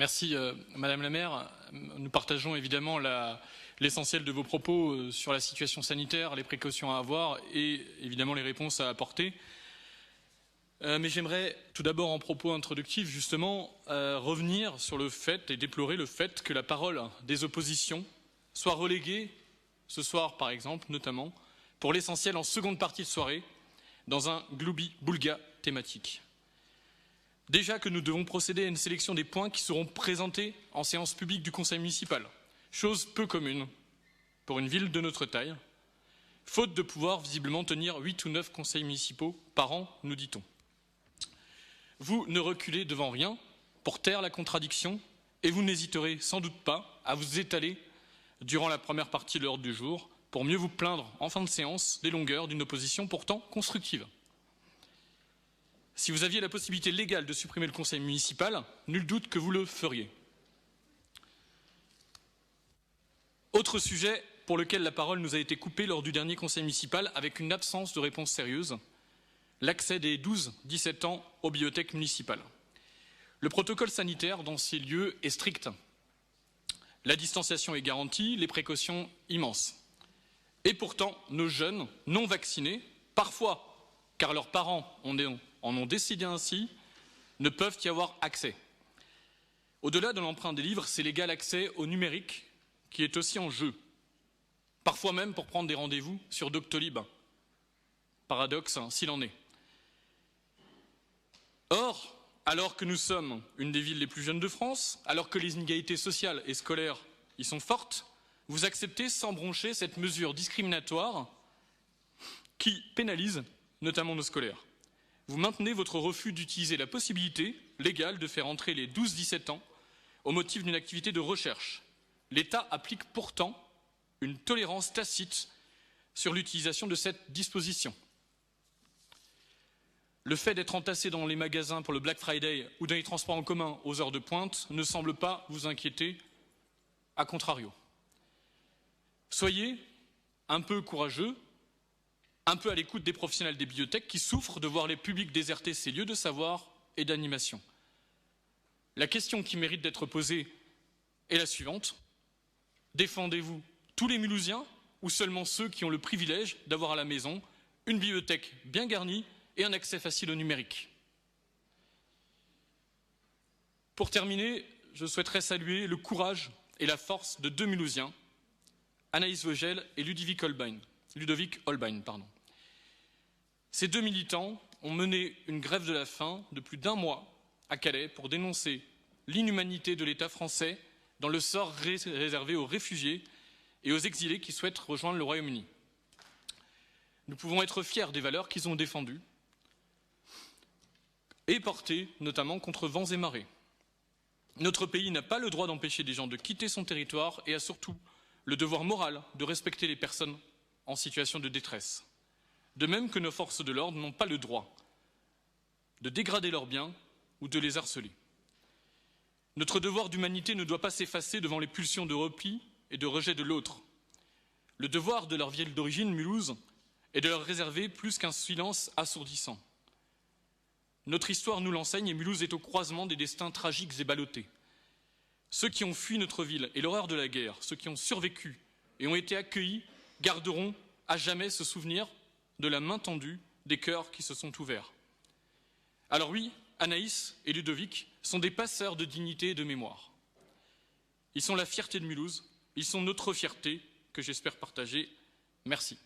Merci Madame la maire. Nous partageons évidemment l'essentiel de vos propos sur la situation sanitaire, les précautions à avoir et évidemment les réponses à apporter. Mais j'aimerais tout d'abord en propos introductifs justement revenir sur le fait et déplorer le fait que la parole des oppositions soit reléguée, ce soir par exemple notamment, pour l'essentiel en seconde partie de soirée, dans un gloubi-boulga thématique. Déjà que nous devons procéder à une sélection des points qui seront présentés en séance publique du conseil municipal, chose peu commune pour une ville de notre taille, faute de pouvoir visiblement tenir 8 ou 9 conseils municipaux par an, nous dit-on. Vous ne reculez devant rien pour taire la contradiction et vous n'hésiterez sans doute pas à vous étaler durant la première partie de l'ordre du jour pour mieux vous plaindre en fin de séance des longueurs d'une opposition pourtant constructive. Si vous aviez la possibilité légale de supprimer le conseil municipal, nul doute que vous le feriez. Autre sujet pour lequel la parole nous a été coupée lors du dernier conseil municipal avec une absence de réponse sérieuse, l'accès des 12-17 ans aux bibliothèques municipales. Le protocole sanitaire dans ces lieux est strict. La distanciation est garantie, les précautions immenses. Et pourtant, nos jeunes non vaccinés, parfois car leurs parents en ont décidé ainsi, ne peuvent y avoir accès. Au-delà de l'emprunt des livres, c'est l'égal accès au numérique qui est aussi en jeu. Parfois même pour prendre des rendez-vous sur Doctolib. Paradoxe, s'il en est. Or, alors que nous sommes une des villes les plus jeunes de France, alors que les inégalités sociales et scolaires y sont fortes, vous acceptez sans broncher cette mesure discriminatoire qui pénalise notamment nos scolaires. Vous maintenez votre refus d'utiliser la possibilité légale de faire entrer les 12-17 ans au motif d'une activité de recherche. L'État applique pourtant une tolérance tacite sur l'utilisation de cette disposition. Le fait d'être entassé dans les magasins pour le Black Friday ou dans les transports en commun aux heures de pointe ne semble pas vous inquiéter, à contrario. Soyez un peu courageux, un peu à l'écoute des professionnels des bibliothèques qui souffrent de voir les publics déserter ces lieux de savoir et d'animation. La question qui mérite d'être posée est la suivante. Défendez-vous tous les Mulhousiens ou seulement ceux qui ont le privilège d'avoir à la maison une bibliothèque bien garnie et un accès facile au numérique? Pour terminer, je souhaiterais saluer le courage et la force de deux Mulhousiens, Anaïs Vogel et Ludovic Holbein. Ces deux militants ont mené une grève de la faim de plus d'1 mois à Calais pour dénoncer l'inhumanité de l'État français dans le sort réservé aux réfugiés et aux exilés qui souhaitent rejoindre le Royaume-Uni. Nous pouvons être fiers des valeurs qu'ils ont défendues et portées notamment contre vents et marées. Notre pays n'a pas le droit d'empêcher des gens de quitter son territoire et a surtout le devoir moral de respecter les personnes en situation de détresse. De même que nos forces de l'ordre n'ont pas le droit de dégrader leurs biens ou de les harceler. Notre devoir d'humanité ne doit pas s'effacer devant les pulsions de repli et de rejet de l'autre. Le devoir de leur ville d'origine, Mulhouse, est de leur réserver plus qu'un silence assourdissant. Notre histoire nous l'enseigne et Mulhouse est au croisement des destins tragiques et ballottés. Ceux qui ont fui notre ville et l'horreur de la guerre, ceux qui ont survécu et ont été accueillis, garderont à jamais ce souvenir de la main tendue des cœurs qui se sont ouverts. Alors oui, Anaïs et Ludovic sont des passeurs de dignité et de mémoire. Ils sont la fierté de Mulhouse, ils sont notre fierté que j'espère partager. Merci.